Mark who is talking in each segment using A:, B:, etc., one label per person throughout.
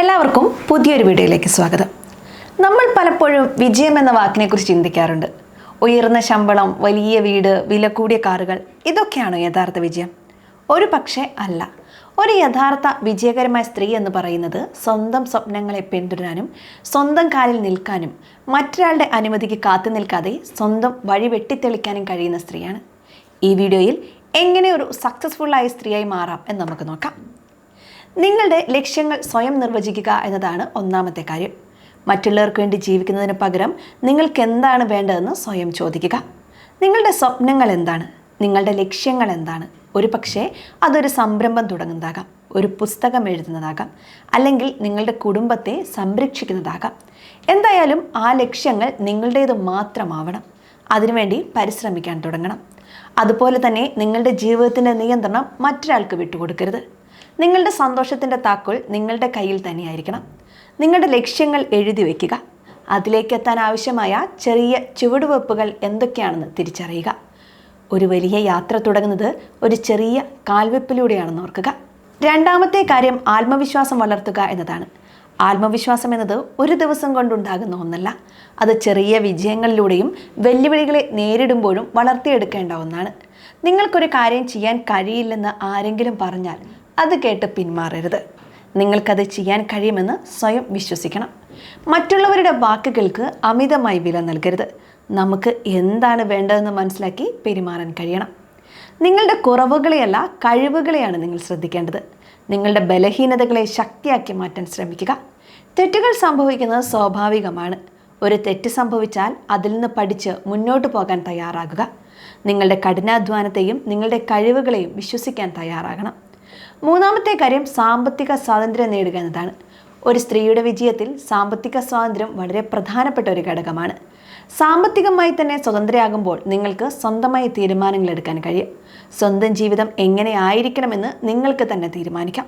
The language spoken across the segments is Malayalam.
A: എല്ലാവർക്കും പുതിയൊരു വീഡിയോയിലേക്ക് സ്വാഗതം. നമ്മൾ പലപ്പോഴും വിജയം എന്ന വാക്കിനെക്കുറിച്ച് ചിന്തിക്കാറുണ്ട്. ഉയർന്ന ശമ്പളം, വലിയ വീട്, വില കൂടിയ കാറുകൾ, ഇതൊക്കെയാണോ യഥാർത്ഥ വിജയം? ഒരു പക്ഷേ അല്ല. ഒരു യഥാർത്ഥ വിജയകരമായ സ്ത്രീ എന്ന് പറയുന്നത് സ്വന്തം സ്വപ്നങ്ങളെ പിന്തുടരാനും സ്വന്തം കാലിൽ നിൽക്കാനും മറ്റൊരാളുടെ അനുമതിക്ക് കാത്തു നിൽക്കാതെ സ്വന്തം വഴി വെട്ടിത്തെളിക്കാനും കഴിയുന്ന സ്ത്രീയാണ്. ഈ വീഡിയോയിൽ എങ്ങനെ ഒരു സക്സസ്ഫുള്ളായ സ്ത്രീയായി മാറാം എന്ന് നമുക്ക് നോക്കാം. നിങ്ങളുടെ ലക്ഷ്യങ്ങൾ സ്വയം നിർവചിക്കുക എന്നതാണ് ഒന്നാമത്തെ കാര്യം. മറ്റുള്ളവർക്ക് വേണ്ടി ജീവിക്കുന്നതിന് പകരം നിങ്ങൾക്ക് എന്താണ് വേണ്ടതെന്ന് സ്വയം ചോദിക്കുക. നിങ്ങളുടെ സ്വപ്നങ്ങൾ എന്താണ്? നിങ്ങളുടെ ലക്ഷ്യങ്ങൾ എന്താണ്? ഒരു പക്ഷേ അതൊരു സംരംഭം തുടങ്ങുന്നതാകാം, ഒരു പുസ്തകം എഴുതുന്നതാകാം, അല്ലെങ്കിൽ നിങ്ങളുടെ കുടുംബത്തെ സംരക്ഷിക്കുന്നതാകാം. എന്തായാലും ആ ലക്ഷ്യങ്ങൾ നിങ്ങളുടേത് മാത്രമാവണം. അതിനുവേണ്ടി പരിശ്രമിക്കാൻ തുടങ്ങണം. അതുപോലെ തന്നെ നിങ്ങളുടെ ജീവിതത്തിൻ്റെ നിയന്ത്രണം മറ്റൊരാൾക്ക് വിട്ടുകൊടുക്കരുത്. നിങ്ങളുടെ സന്തോഷത്തിൻ്റെ താക്കോൽ നിങ്ങളുടെ കയ്യിൽ തന്നെയായിരിക്കണം. നിങ്ങളുടെ ലക്ഷ്യങ്ങൾ എഴുതി വയ്ക്കുക. അതിലേക്ക് എത്താൻ ആവശ്യമായ ചെറിയ ചുവടുവെപ്പുകൾ എന്തൊക്കെയാണെന്ന് തിരിച്ചറിയുക. ഒരു വലിയ യാത്ര തുടങ്ങുന്നത് ഒരു ചെറിയ കാൽവെപ്പിലൂടെയാണെന്ന് ഓർക്കുക. രണ്ടാമത്തെ കാര്യം ആത്മവിശ്വാസം വളർത്തുക എന്നതാണ്. ആത്മവിശ്വാസം എന്നത് ഒരു ദിവസം കൊണ്ടുണ്ടാകുന്ന ഒന്നല്ല. അത് ചെറിയ വിജയങ്ങളിലൂടെയും വെല്ലുവിളികളെ നേരിടുമ്പോഴും വളർത്തിയെടുക്കേണ്ട ഒന്നാണ്. നിങ്ങൾക്കൊരു കാര്യം ചെയ്യാൻ കഴിയില്ലെന്ന് ആരെങ്കിലും പറഞ്ഞാൽ അത് കേട്ട് പിന്മാറരുത്. നിങ്ങൾക്കത് ചെയ്യാൻ കഴിയുമെന്ന് സ്വയം വിശ്വസിക്കണം. മറ്റുള്ളവരുടെ വാക്കുകൾക്ക് അമിതമായി വില നൽകരുത്. നമുക്ക് എന്താണ് വേണ്ടതെന്ന് മനസ്സിലാക്കി പെരുമാറാൻ കഴിയണം. നിങ്ങളുടെ കുറവുകളെയല്ല, കഴിവുകളെയാണ് നിങ്ങൾ ശ്രദ്ധിക്കേണ്ടത്. നിങ്ങളുടെ ബലഹീനതകളെ ശക്തിയാക്കി മാറ്റാൻ ശ്രമിക്കുക. തെറ്റുകൾ സംഭവിക്കുന്നത് സ്വാഭാവികമാണ്. ഒരു തെറ്റ് സംഭവിച്ചാൽ അതിൽ നിന്ന് പഠിച്ച് മുന്നോട്ട് പോകാൻ തയ്യാറാകുക. നിങ്ങളുടെ കഠിനാധ്വാനത്തെയും നിങ്ങളുടെ കഴിവുകളെയും വിശ്വസിക്കാൻ തയ്യാറാകണം. മൂന്നാമത്തെ കാര്യം സാമ്പത്തിക സ്വാതന്ത്ര്യം നേടുക എന്നതാണ്. ഒരു സ്ത്രീയുടെ വിജയത്തിൽ സാമ്പത്തിക സ്വാതന്ത്ര്യം വളരെ പ്രധാനപ്പെട്ട ഒരു ഘടകമാണ്. സാമ്പത്തികമായി തന്നെ സ്വതന്ത്രയാകുമ്പോൾ നിങ്ങൾക്ക് സ്വന്തമായി തീരുമാനങ്ങൾ എടുക്കാൻ കഴിയും. സ്വന്തം ജീവിതം എങ്ങനെ ആയിരിക്കണമെന്ന് നിങ്ങൾക്ക് തന്നെ തീരുമാനിക്കാം.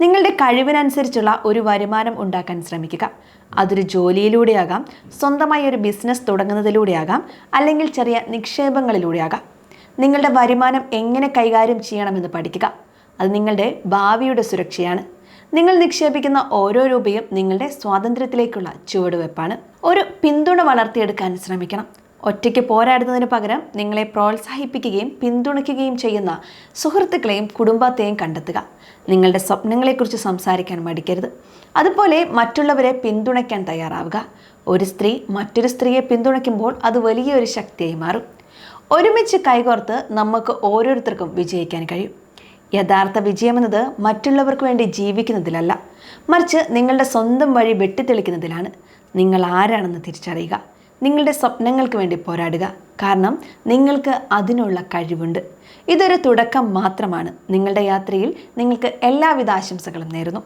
A: നിങ്ങളുടെ കഴിവിനനുസരിച്ചുള്ള ഒരു വരുമാനം ഉണ്ടാക്കാൻ ശ്രമിക്കുക. അതൊരു ജോലിയിലൂടെയാകാം, സ്വന്തമായി ഒരു ബിസിനസ് തുടങ്ങുന്നതിലൂടെയാകാം, അല്ലെങ്കിൽ ചെറിയ നിക്ഷേപങ്ങളിലൂടെയാകാം. നിങ്ങളുടെ വരുമാനം എങ്ങനെ കൈകാര്യം ചെയ്യണമെന്ന് പഠിക്കുക. അത് നിങ്ങളുടെ ഭാവിയുടെ സുരക്ഷയാണ്. നിങ്ങൾ നിക്ഷേപിക്കുന്ന ഓരോ രൂപയും നിങ്ങളുടെ സ്വാതന്ത്ര്യത്തിലേക്കുള്ള ചുവടുവെപ്പാണ്. ഒരു പിന്തുണ വളർത്തിയെടുക്കാൻ ശ്രമിക്കണം. ഒറ്റയ്ക്ക് പോരാടുന്നതിന് പകരം നിങ്ങളെ പ്രോത്സാഹിപ്പിക്കുകയും പിന്തുണയ്ക്കുകയും ചെയ്യുന്ന സുഹൃത്തുക്കളെയും കുടുംബത്തെയും കണ്ടെത്തുക. നിങ്ങളുടെ സ്വപ്നങ്ങളെക്കുറിച്ച് സംസാരിക്കാൻ മടിക്കരുത്. അതുപോലെ മറ്റുള്ളവരെ പിന്തുണയ്ക്കാൻ തയ്യാറാവുക. ഒരു സ്ത്രീ മറ്റൊരു സ്ത്രീയെ പിന്തുണയ്ക്കുമ്പോൾ അത് വലിയൊരു ശക്തിയായി മാറും. ഒരുമിച്ച് കൈകോർത്ത് നമുക്ക് ഓരോരുത്തർക്കും വിജയിക്കാൻ കഴിയും. യഥാർത്ഥ വിജയമെന്നത് മറ്റുള്ളവർക്ക് വേണ്ടി ജീവിക്കുന്നതിലല്ല, മറിച്ച് നിങ്ങളുടെ സ്വന്തം വഴി വെട്ടിത്തെളിക്കുന്നതിലാണ്. നിങ്ങൾ ആരാണെന്ന് തിരിച്ചറിയുക. നിങ്ങളുടെ സ്വപ്നങ്ങൾക്ക് വേണ്ടി പോരാടുക. കാരണം നിങ്ങൾക്ക് അതിനുള്ള കഴിവുണ്ട്. ഇതൊരു തുടക്കം മാത്രമാണ്. നിങ്ങളുടെ യാത്രയിൽ നിങ്ങൾക്ക് എല്ലാവിധ ആശംസകളും നേരുന്നു.